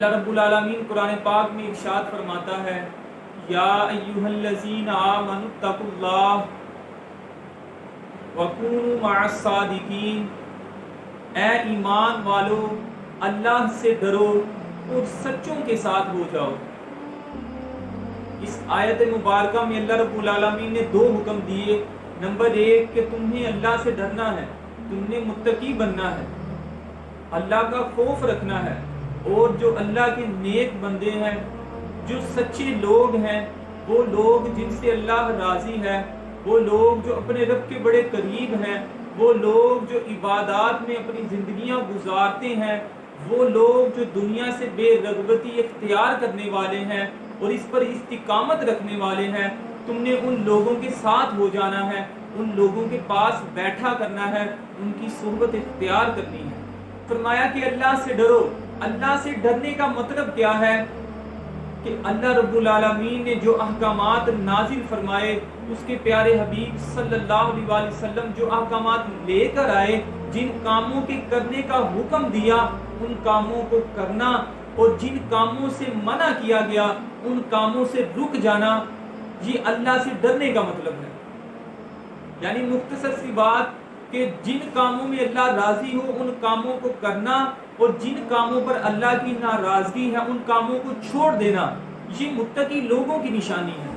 اللہ رب العالمین قرآن پاک میں ارشاد فرماتا ہے یا ایھا الذین آمنوا اتقوا اللہ وکونوا مع الصادقین، اے ایمان والو اللہ سے ڈرو اور سچوں کے ساتھ ہو جاؤ۔ اس آیت مبارکہ میں اللہ رب العالمین نے دو حکم دیے۔ نمبر 1 کہ تمہیں اللہ سے ڈرنا ہے، تم نے متقی بننا ہے، اللہ کا خوف رکھنا ہے، اور جو اللہ کے نیک بندے ہیں، جو سچے لوگ ہیں، وہ لوگ جن سے اللہ راضی ہے، وہ لوگ جو اپنے رب کے بڑے قریب ہیں، وہ لوگ جو عبادات میں اپنی زندگیاں گزارتے ہیں، وہ لوگ جو دنیا سے بے رغبتی اختیار کرنے والے ہیں اور اس پر استقامت رکھنے والے ہیں، تم نے ان لوگوں کے ساتھ ہو جانا ہے، ان لوگوں کے پاس بیٹھا کرنا ہے، ان کی صحبت اختیار کرنی ہے۔ فرمایا کہ اللہ سے ڈرو۔ اللہ سے ڈرنے کا مطلب کیا ہے؟ کہ اللہ رب العالمین نے جو احکامات نازل فرمائے، اس کے پیارے حبیب صلی اللہ علیہ وآلہ وسلم جو احکامات لے کر آئے، جن کاموں کے کرنے کا حکم دیا ان کاموں کو کرنا، اور جن کاموں سے منع کیا گیا ان کاموں سے رک جانا، یہ اللہ سے ڈرنے کا مطلب ہے۔ یعنی مختصر سی بات کہ جن کاموں میں اللہ راضی ہو ان کاموں کو کرنا، اور جن کاموں پر اللہ کی ناراضگی ہے ان کاموں کو چھوڑ دینا، یہ متقی لوگوں کی نشانی ہے۔